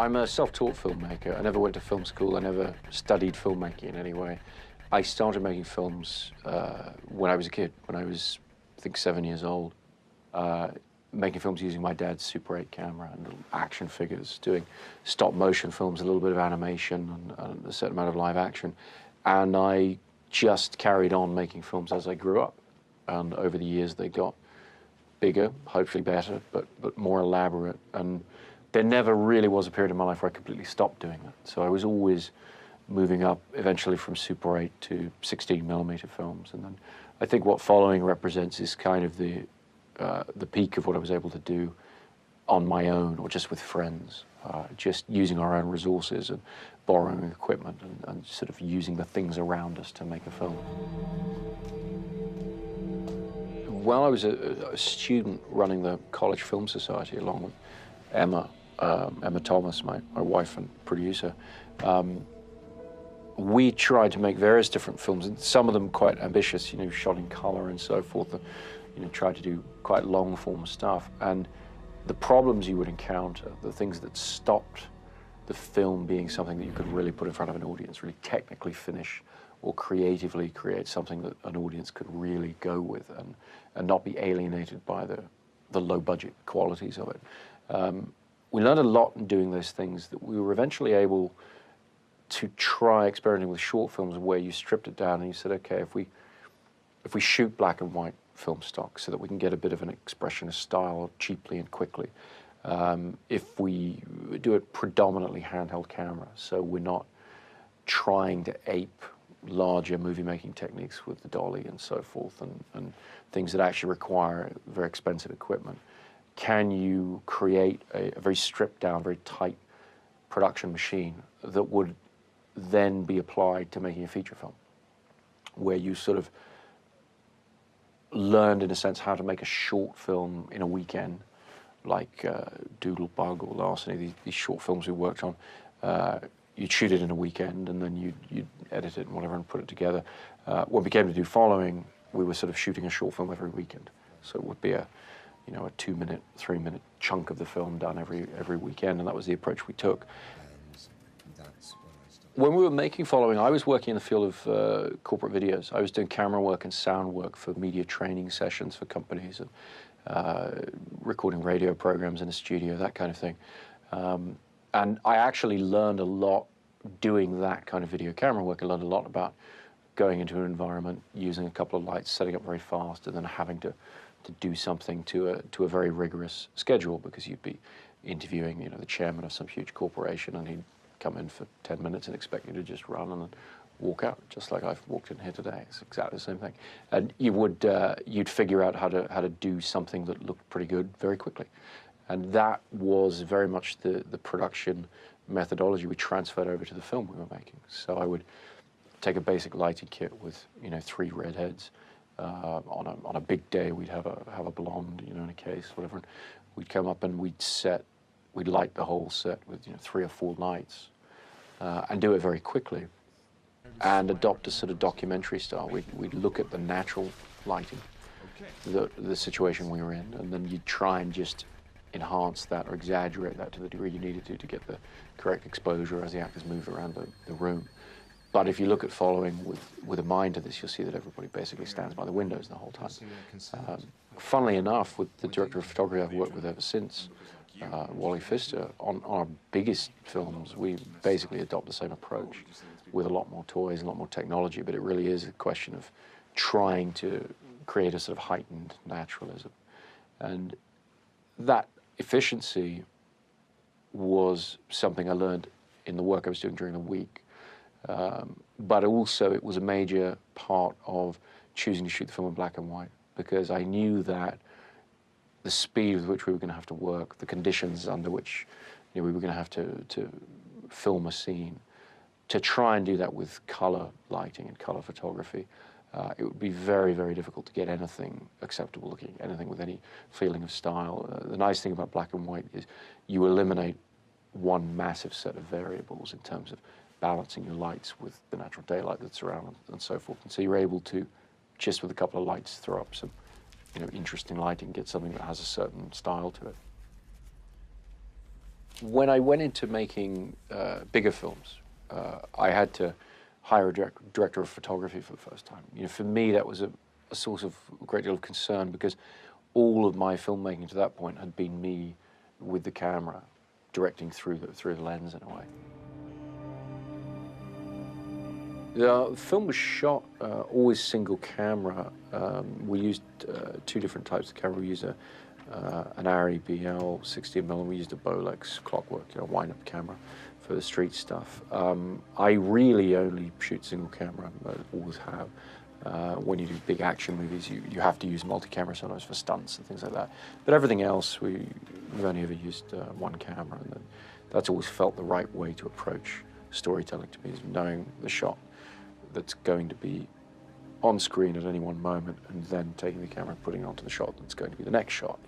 I'm a self-taught filmmaker. I never went to film school. I never studied filmmaking in any way. I started making films when I was a kid, when I was, I think, 7 years old. Making films using my dad's Super 8 camera and little action figures, doing stop motion films, a little bit of animation and a certain amount of live action. And I just carried on making films as I grew up. And over the years they got bigger, hopefully better, but more elaborate. And there never really was a period in my life where I completely stopped doing that. So I was always moving up, eventually from Super 8 to 16mm films. And then I think what following represents is kind of the peak of what I was able to do on my own or just with friends, just using our own resources and borrowing equipment and sort of using the things around us to make a film. While I was a student running the College Film Society along with Emma Thomas, my wife and producer, we tried to make various different films, and some of them quite ambitious, shot in color and so forth. Tried to do quite long-form stuff, and the problems you would encounter, the things that stopped the film being something that you could really put in front of an audience, really technically finish or creatively create something that an audience could really go with and not be alienated by the low-budget qualities of it. We learned a lot in doing those things that we were eventually able to try experimenting with short films where you stripped it down and you said, okay, if we shoot black and white film stock so that we can get a bit of an expressionist style cheaply and quickly. If we do it predominantly handheld camera, so we're not trying to ape larger movie-making techniques with the dolly and so forth and things that actually require very expensive equipment, can you create a very stripped-down, very tight production machine that would then be applied to making a feature film, where you sort of learned, in a sense, how to make a short film in a weekend, like Doodlebug or Larceny, these short films we worked on. You'd shoot it in a weekend, and then you'd edit it and whatever and put it together. When we came to do following, we were sort of shooting a short film every weekend. So it would be a 2-minute, 3-minute chunk of the film done every weekend, and that was the approach we took. When we were making following, I was working in the field of corporate videos. I was doing camera work and sound work for media training sessions for companies and recording radio programs in a studio, that kind of thing. And I actually learned a lot doing that kind of video camera work. I learned a lot about going into an environment, using a couple of lights, setting up very fast, and then having to do something to a very rigorous schedule, because you'd be interviewing the chairman of some huge corporation, and he'd come in for 10 minutes and expect you to just run and walk out, just like I've walked in here today. It's exactly the same thing. And you'd figure out how to do something that looked pretty good very quickly. And that was very much the production methodology we transferred over to the film we were making. So I would take a basic lighting kit with 3 redheads. On a big day, we'd have a blonde, in a case, whatever. And we'd come up and we'd light the whole set with 3 or 4 lights, and do it very quickly, and adopt a sort of documentary style. We'd look at the natural lighting, the situation we were in, and then you'd try and just enhance that or exaggerate that to the degree you needed to get the correct exposure as the actors move around the room. But if you look at following with a mind to this, you'll see that everybody basically stands by the windows the whole time. Funnily enough, with the director of photography I've worked with ever since, Wally Pfister, on our biggest films, we basically adopt the same approach with a lot more toys, a lot more technology, but it really is a question of trying to create a sort of heightened naturalism. And that efficiency was something I learned in the work I was doing during the week. But also it was a major part of choosing to shoot the film in black and white, because I knew that the speed with which we were going to have to work, the conditions under which we were going to have to film a scene, to try and do that with color lighting and color photography, it would be very, very difficult to get anything acceptable looking, anything with any feeling of style. The nice thing about black and white is you eliminate one massive set of variables in terms of balancing your lights with the natural daylight that's around and so forth. And so you're able to, just with a couple of lights, throw up some interesting lighting, get something that has a certain style to it. When I went into making bigger films, I had to hire a director of photography for the first time. You know, for me, that was a source of a great deal of concern, because all of my filmmaking to that point had been me with the camera, directing through the lens in a way. The film was shot always single camera. We used two different types of camera. We used an Arri BL 16mm. We used a Bolex Clockwork, wind-up camera for the street stuff. I really only shoot single camera. I always have. When you do big action movies, you have to use multi-camera sometimes for stunts and things like that. But everything else, we've only ever used one camera, and that's always felt the right way to approach storytelling to me, is knowing the shot that's going to be on screen at any one moment, and then taking the camera and putting it onto the shot that's going to be the next shot,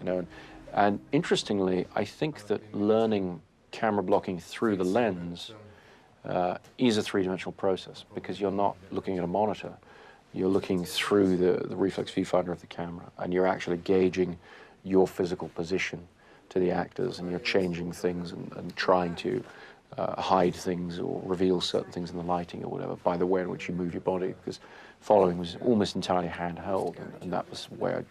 And interestingly, I think that learning camera blocking through the lens is a three-dimensional process, because you're not looking at a monitor. You're looking through the reflex viewfinder of the camera, and you're actually gauging your physical position to the actors, and you're changing things and trying to hide things or reveal certain things in the lighting or whatever by the way in which you move your body, because following was almost entirely handheld, and that was where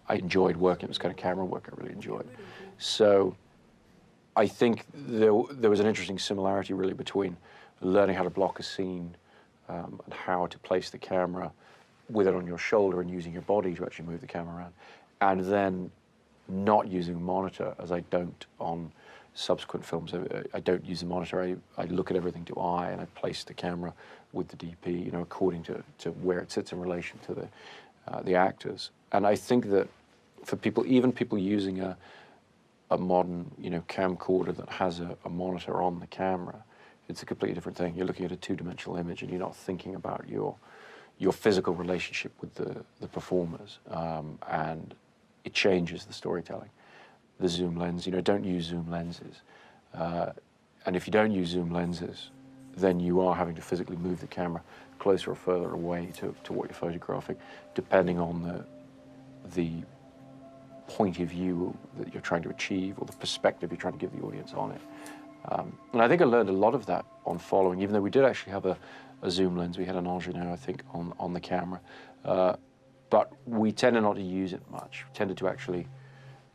I enjoyed working. It was kind of camera work I really enjoyed. So I think there was an interesting similarity really between learning how to block a scene and how to place the camera with it on your shoulder and using your body to actually move the camera around, and then not using a monitor, as I don't on subsequent films. I don't use the monitor. I look at everything to eye, and I place the camera with the DP, according to where it sits in relation to the actors. And I think that for people, even people using a modern, camcorder that has a monitor on the camera, it's a completely different thing. You're looking at a two-dimensional image, and you're not thinking about your physical relationship with the performers, and it changes the storytelling. The zoom lens, don't use zoom lenses. And if you don't use zoom lenses, then you are having to physically move the camera closer or further away to what you're photographing, depending on the point of view that you're trying to achieve, or the perspective you're trying to give the audience on it. And I think I learned a lot of that on following, even though we did actually have a zoom lens. We had an Angenieux, I think, on the camera. But we tended not to use it much. We tended to actually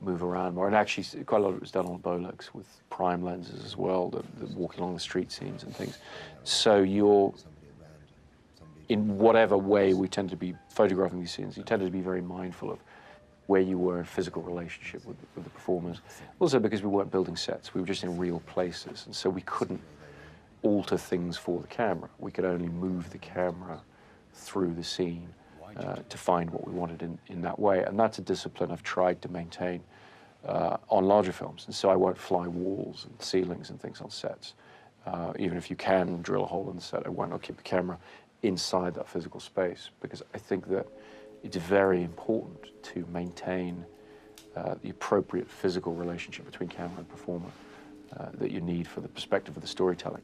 move around more. And actually, quite a lot of it was done on Bolex with prime lenses as well, the walking along the street scenes and things. So you're, in whatever way we tend to be photographing these scenes, you tended to be very mindful of where you were in physical relationship with the performers. Also because we weren't building sets, we were just in real places, and so we couldn't alter things for the camera. We could only move the camera through the scene to find what we wanted in that way. And that's a discipline I've tried to maintain on larger films. And so I won't fly walls and ceilings and things on sets. Even if you can drill a hole in the set, I won't. I'll keep the camera inside that physical space, because I think that it's very important to maintain the appropriate physical relationship between camera and performer that you need for the perspective of the storytelling.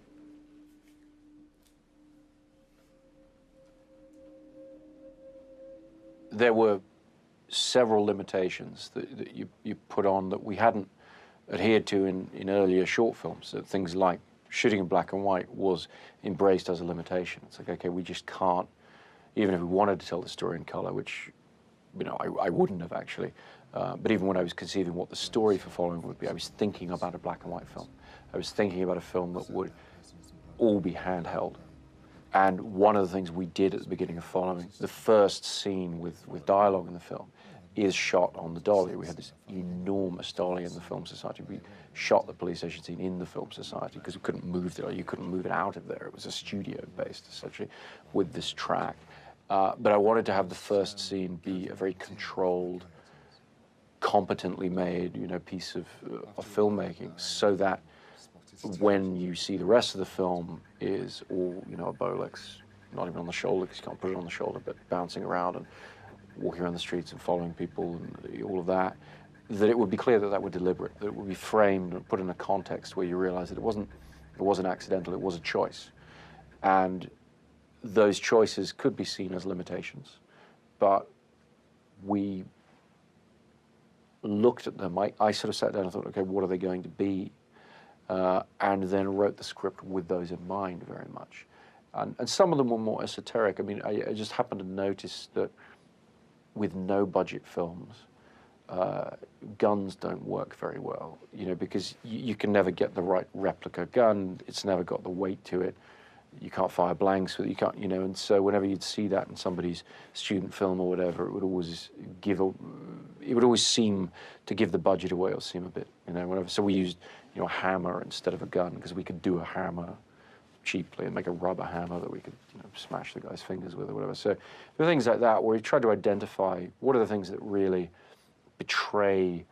There were several limitations that you put on that we hadn't adhered to in earlier short films. Things like shooting in black and white was embraced as a limitation. It's like, okay, we just can't, even if we wanted to tell the story in color, which, I wouldn't have actually. But even when I was conceiving what the story for Following would be, I was thinking about a black and white film. I was thinking about a film that would all be handheld. And one of the things we did at the beginning of Following, the first scene with dialogue in the film, is shot on the dolly. We had this enormous dolly in the Film Society. We shot the police station scene in the Film Society because we couldn't move it, or you couldn't move it out of there. It was a studio based, essentially, with this track. But I wanted to have the first scene be a very controlled, competently made, piece of filmmaking, so that when you see the rest of the film is all, a Bolex, not even on the shoulder, because you can't put it on the shoulder, but bouncing around and walking around the streets and following people and all of that, that it would be clear that that were deliberate, that it would be framed and put in a context where you realize that it wasn't accidental, it was a choice. And those choices could be seen as limitations, but we looked at them. I sort of sat down and thought, okay, what are they going to be? and then wrote the script with those in mind very much. And some of them were more esoteric. I mean, I just happened to notice that with no budget films, guns don't work very well, you know, because you can never get the right replica gun. It's never got the weight to it. You can't fire blanks with it. You can't, you know, and so whenever you'd see that in somebody's student film or whatever, it would always seem to give the budget away or seem a bit, you know, whatever. So we used, you know, a hammer instead of a gun because we could do a hammer cheaply and make a rubber hammer that we could, you know, smash the guy's fingers with or whatever. So there are things like that where we tried to identify what are the things that really betray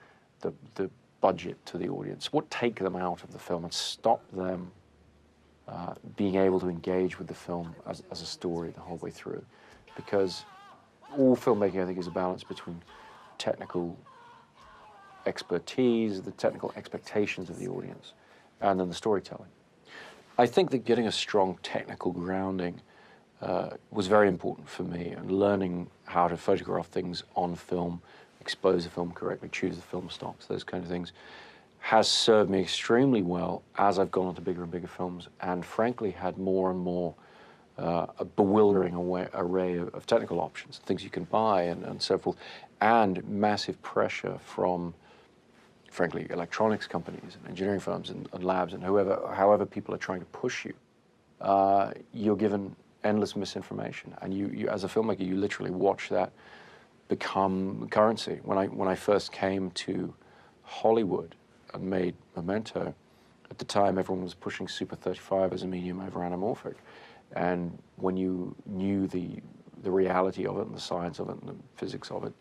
the budget to the audience, what take them out of the film and stop them being able to engage with the film as a story the whole way through. Because all filmmaking, I think, is a balance between technical expertise, the technical expectations of the audience, and then the storytelling. I think that getting a strong technical grounding was very important for me, and learning how to photograph things on film, expose the film correctly, choose the film stocks, those kind of things, has served me extremely well as I've gone on to bigger and bigger films, and frankly had more and more a bewildering array of technical options, things you can buy and so forth, and massive pressure from, frankly, electronics companies and engineering firms and labs and however people are trying to push you. You're given endless misinformation, and you as a filmmaker, you literally watch that become currency. When I first came to Hollywood and made Memento, at the time everyone was pushing Super 35 as a medium over anamorphic, and when you knew the reality of it and the science of it and the physics of it,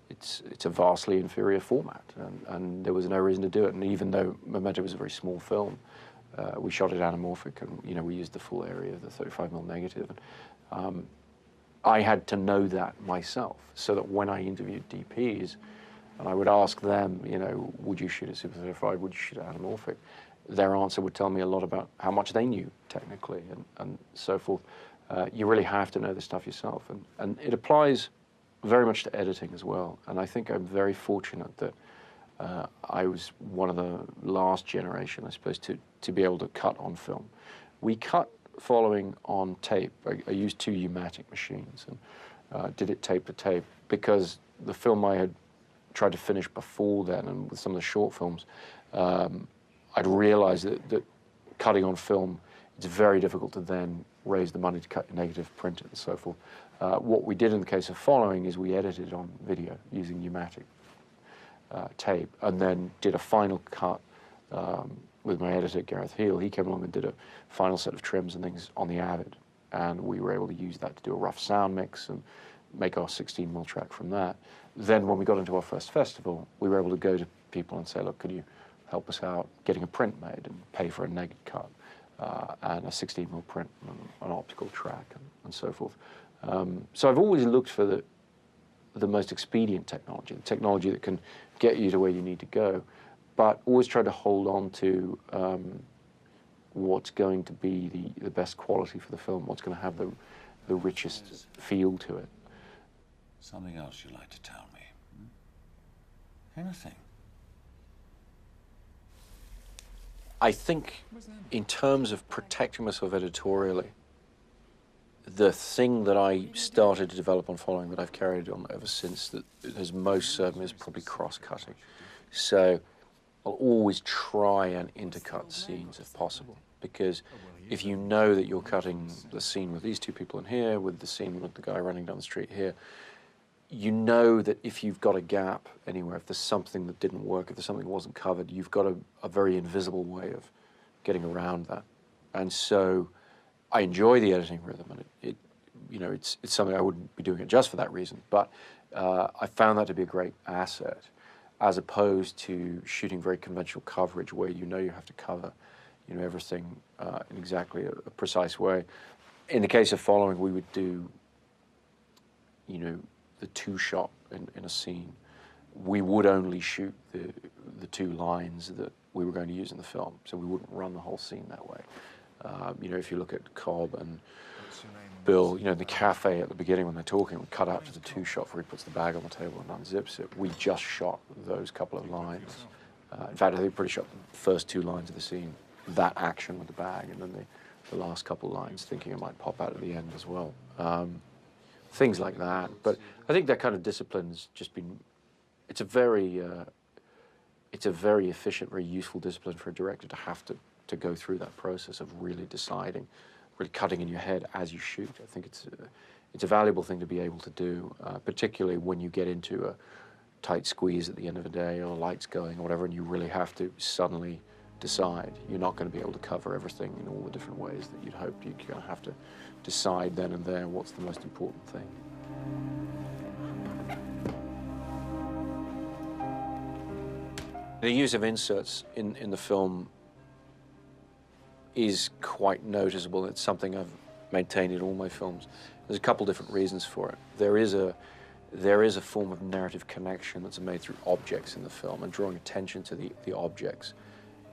it's a vastly inferior format, and there was no reason to do it. And even though Memento was a very small film, we shot it anamorphic, and you know, we used the full area of the 35mm negative. I had to know that myself, so that when I interviewed DPs, and I would ask them, you know, would you shoot at Super 35? Would you shoot at anamorphic? Their answer would tell me a lot about how much they knew technically and so forth. You really have to know this stuff yourself, and it applies very much to editing as well. And I think I'm very fortunate that I was one of the last generation, I suppose, to be able to cut on film. We cut following on tape. I used 2 U-matic machines and did it tape to tape, because the film I had tried to finish before then, and with some of the short films, I'd realized that cutting on film, it's very difficult to then raise the money to cut your negative, print it, and so forth. What we did in the case of Following is we edited on video using U-matic tape, and then did a final cut with my editor, Gareth Heel. He came along and did a final set of trims and things on the Avid, and we were able to use that to do a rough sound mix and make our 16mm track from that. Then when we got into our first festival, we were able to go to people and say, look, could you help us out getting a print made and pay for a neg cut and a 16mm print and an optical track and so forth. So I've always looked for the most expedient technology, the technology that can get you to where you need to go, but always try to hold on to what's going to be the best quality for the film, what's going to have the richest feel to it. Something else you'd like to tell me? Anything? I think in terms of protecting myself editorially, the thing that I started to develop on Following that I've carried on ever since that has most served me is probably cross-cutting. So I'll always try and intercut scenes if possible, because if you know that you're cutting the scene with these 2 people in here, with the scene with the guy running down the street here, you know that if you've got a gap anywhere, if there's something that didn't work, if there's something that wasn't covered, you've got a very invisible way of getting around that. And so I enjoy the editing rhythm, and it's something I wouldn't be doing it just for that reason, but I found that to be a great asset, as opposed to shooting very conventional coverage where you know you have to cover, you know, everything in exactly a precise way. In the case of Following, we would do, you know, the 2-shot in a scene. We would only shoot the 2 lines that we were going to use in the film, so we wouldn't run the whole scene that way. You know, if you look at Cobb and Bill, you know, in the cafe at the beginning when they're talking, we cut out to the 2-shot where he puts the bag on the table and unzips it. We just shot those couple of lines. In fact, I think we pretty shot the first 2 lines of the scene that action with the bag, and then the last couple lines, thinking it might pop out at the end as well. Things like that. But I think that kind of discipline has just been, it's a very efficient, very useful discipline for a director to have to go through that process of really deciding, really cutting in your head as you shoot. I think it's a valuable thing to be able to do, particularly when you get into a tight squeeze at the end of the day, or lights going or whatever, and you really have to suddenly decide. You're not going to be able to cover everything in all the different ways that you'd hoped. You're going to have to decide then and there what's the most important thing. The use of inserts in the film is quite noticeable. It's something I've maintained in all my films. There's a couple different reasons for it. There is a form of narrative connection that's made through objects in the film and drawing attention to the objects.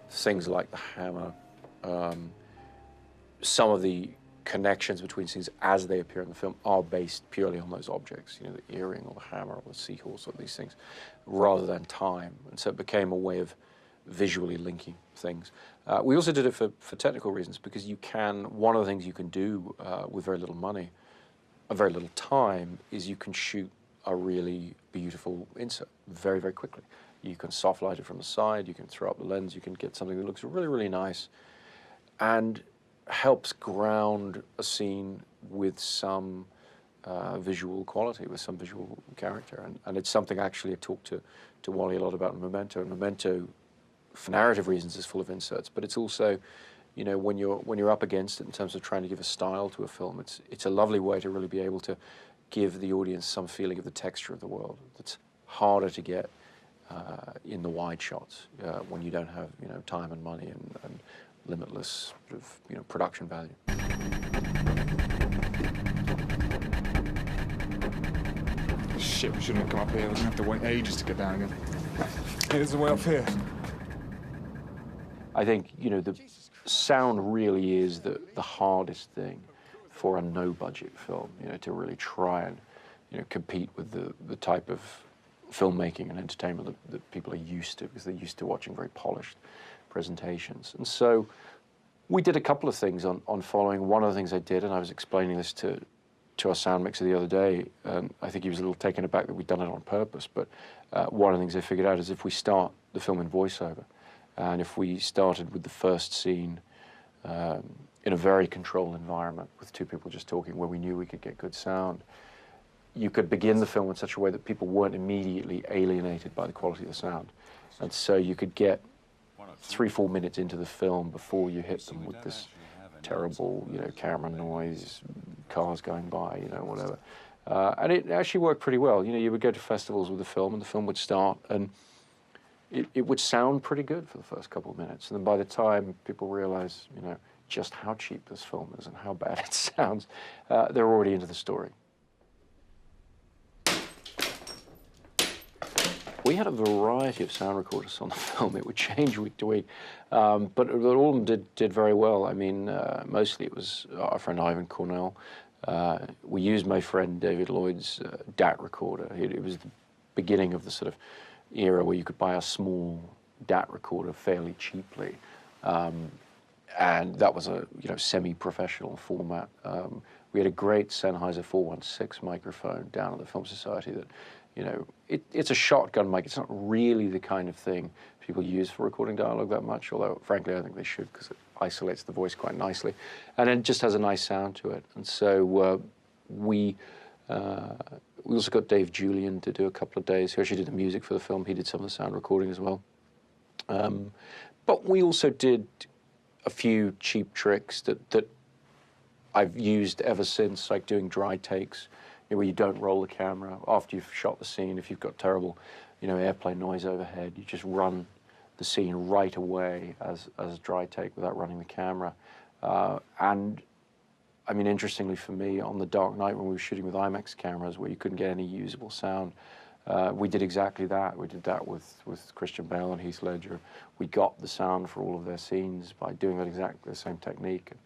Things like the hammer, some of the connections between scenes as they appear in the film are based purely on those objects, you know, the earring or the hammer or the seahorse or these things, rather than time. And so it became a way of visually linking things. We also did it for technical reasons, because one of the things you can do with very little money, a very little time, is you can shoot a really beautiful insert very, very quickly. You can soft light it from the side, you can throw up the lens, you can get something that looks really, really nice and helps ground a scene with some visual quality, with some visual character. And it's something actually I talked to Wally a lot about in Memento. And Memento, for narrative reasons, is full of inserts, but it's also, you know, when you're up against it in terms of trying to give a style to a film, it's a lovely way to really be able to give the audience some feeling of the texture of the world. That's harder to get in the wide shots when you don't have, you know, time and money and limitless sort of, you know, production value. Shit, we shouldn't have come up here. We're gonna have to wait ages to get down again. Here's the way up here. I think, you know, the sound really is the hardest thing for a no-budget film, you know, to really try and, you know, compete with the type of filmmaking and entertainment that people are used to, because they're used to watching very polished presentations. And so we did a couple of things on following. One of the things I did, and I was explaining this to our sound mixer the other day, I think he was a little taken aback that we'd done it on purpose, but one of the things I figured out is if we start the film in voiceover, and if we started with the first scene in a very controlled environment with two people just talking where we knew we could get good sound, you could begin the film in such a way that people weren't immediately alienated by the quality of the sound. And so you could get 3-4 minutes into the film before you hit them with this terrible, you know, camera noise, cars going by, you know, whatever. And it actually worked pretty well. You know, you would go to festivals with the film, and the film would start, and it would sound pretty good for the first couple of minutes. And then by the time people realize, you know, just how cheap this film is and how bad it sounds, they're already into the story. We had a variety of sound recorders on the film. It would change week to week, but all of them did very well. I mean, mostly it was our friend Ivan Cornell. We used my friend David Lloyd's DAT recorder. It was the beginning of the sort of era where you could buy a small DAT recorder fairly cheaply, and that was a, you know, semi-professional format. We had a great Sennheiser 416 microphone down at the Film Society that, you know, it's a shotgun mic. It's not really the kind of thing people use for recording dialogue that much, although, frankly, I think they should, because it isolates the voice quite nicely. And it just has a nice sound to it. And so we also got Dave Julian to do a couple of days, who actually did the music for the film. He did some of the sound recording as well. But we also did a few cheap tricks that I've used ever since, like doing dry takes, where you don't roll the camera after you've shot the scene. If you've got terrible, you know, airplane noise overhead, you just run the scene right away as a dry take without running the camera. And I mean, interestingly for me, on the Dark Knight, when we were shooting with IMAX cameras where you couldn't get any usable sound, we did exactly that. We did that with Christian Bale and Heath Ledger. We got the sound for all of their scenes by doing that exactly the same technique. And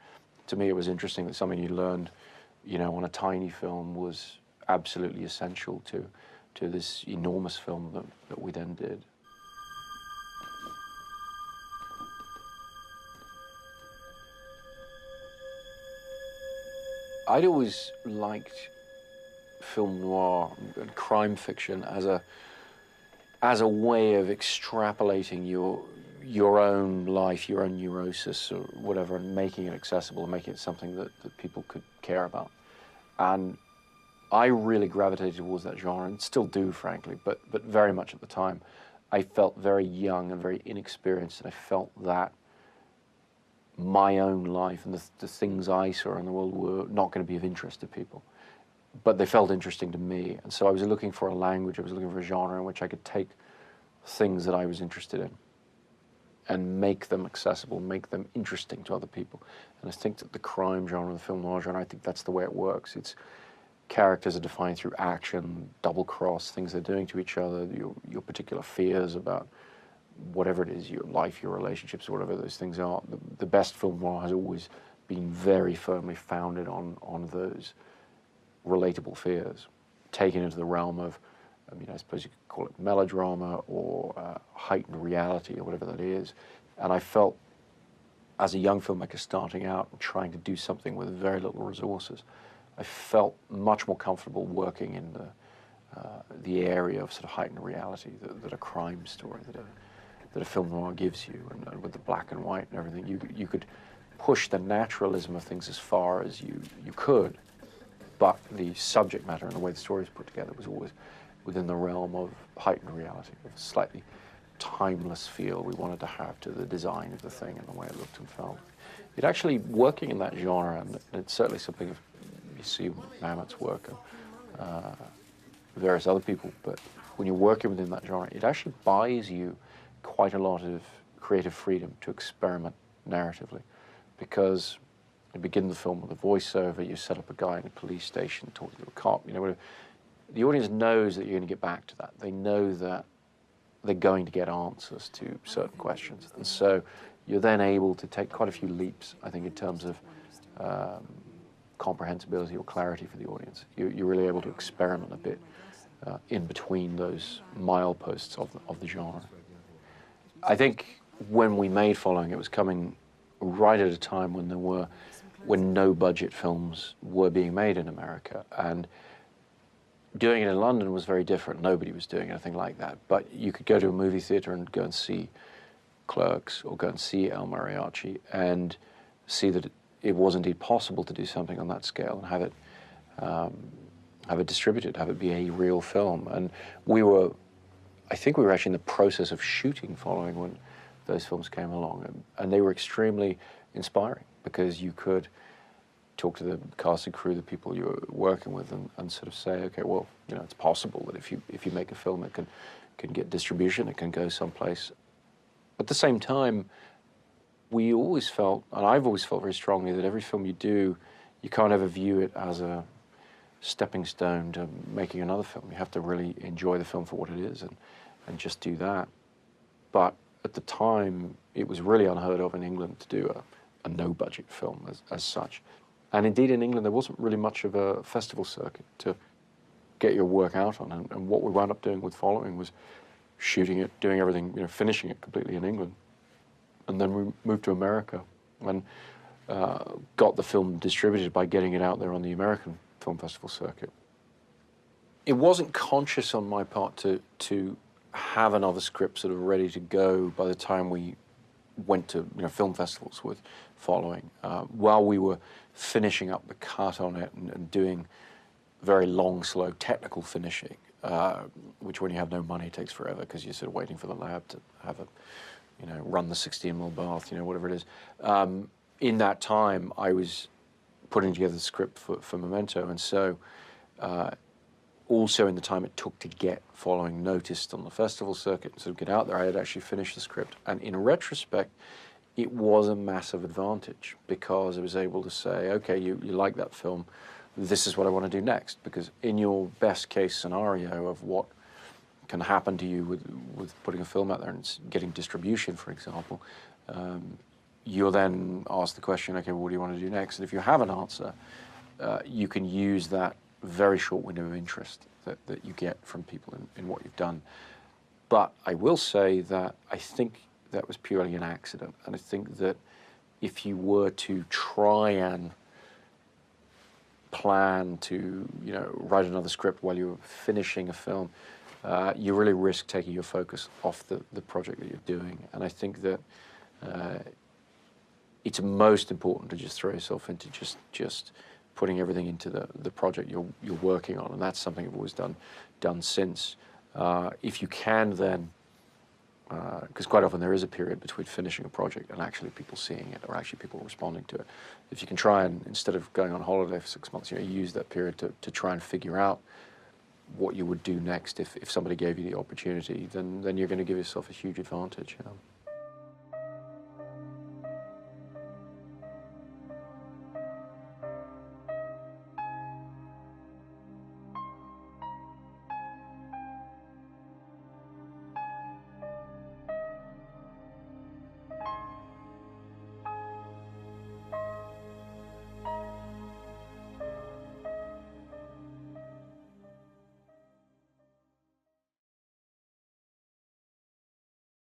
to me, it was interesting that something you learned, you know, on a tiny film was absolutely essential to this enormous film that we then did. I'd always liked film noir and crime fiction as a way of extrapolating your own life, your own neurosis or whatever, and making it accessible and making it something that people could care about. And I really gravitated towards that genre, and still do, frankly, but very much at the time. I felt very young and very inexperienced, and I felt that my own life and the things I saw in the world were not going to be of interest to people. But they felt interesting to me, and so I was looking for a language, I was looking for a genre in which I could take things that I was interested in and make them accessible, make them interesting to other people. And I think that the crime genre, the film noir genre, I think that's the way it works. It's characters are defined through action, double cross, things they're doing to each other, your particular fears about whatever it is, your life, your relationships, whatever those things are. The best film noir has always been very firmly founded on those relatable fears, taken into the realm of, I suppose you could call it melodrama or heightened reality or whatever that is. And I felt, as a young filmmaker starting out and trying to do something with very little resources, I felt much more comfortable working in the area of sort of heightened reality that a crime story, that a film noir gives you, and with the black and white and everything. You could push the naturalism of things as far as you could, but the subject matter and the way the story was put together was always within the realm of heightened reality, of a slightly timeless feel we wanted to have to the design of the thing and the way it looked and felt. It actually, working in that genre, and it's certainly something you see Mammoth's work and various other people, but when you're working within that genre, it actually buys you quite a lot of creative freedom to experiment narratively, because you begin the film with a voiceover, you set up a guy in a police station talking to a cop, whatever. The audience knows that you're going to get back to that. They know that they're going to get answers to certain questions. And so you're then able to take quite a few leaps, I think, in terms of comprehensibility or clarity for the audience. You're really able to experiment a bit in between those mileposts of the genre. I think when we made Following, it was coming right at a time when no budget films were being made in America, and doing it in London was very different. Nobody was doing anything like that, but you could go to a movie theater and go and see Clerks or go and see El Mariachi and see that it was indeed possible to do something on that scale and have it distributed, have it be a real film. And I think we were actually in the process of shooting Following when those films came along, and they were extremely inspiring, because you could talk to the cast and crew, the people you were working with, and sort of say, okay, well, it's possible that if you make a film, it can get distribution, it can go someplace. At the same time, we always felt, and I've always felt very strongly, that every film you do, you can't ever view it as a stepping stone to making another film. You have to really enjoy the film for what it is and just do that. But at the time, it was really unheard of in England to do a no-budget film as such. And indeed, in England, there wasn't really much of a festival circuit to get your work out on. And what we wound up doing with Following was shooting it, doing everything, finishing it completely in England. And then we moved to America and got the film distributed by getting it out there on the American film festival circuit. It wasn't conscious on my part to have another script sort of ready to go by the time we went to film festivals with Following. While we were finishing up the cut on it and doing very long, slow technical finishing, which when you have no money takes forever because you're sort of waiting for the lab to have run the 16mm bath, whatever it is. In that time, I was putting together the script for Memento, and so also in the time it took to get Following noticed on the festival circuit and sort of get out there, I had actually finished the script. And in retrospect, it was a massive advantage, because I was able to say, okay, you like that film, this is what I want to do next. Because in your best case scenario of what can happen to you with putting a film out there and getting distribution, for example, you'll then ask the question, okay, well, what do you want to do next? And if you have an answer, you can use that very short window of interest that you get from people in what you've done. But I will say that I think that was purely an accident. And I think that if you were to try and plan to, you know, write another script while you're finishing a film, you really risk taking your focus off the project that you're doing. And I think that it's most important to just throw yourself into just putting everything into the project you're working on, and that's something I've always done since. If you can, then because quite often there is a period between finishing a project and actually people seeing it or actually people responding to it. If you can try and, instead of going on holiday for 6 months, you know, use that period to try and figure out what you would do next if somebody gave you the opportunity, then you're going to give yourself a huge advantage. You know?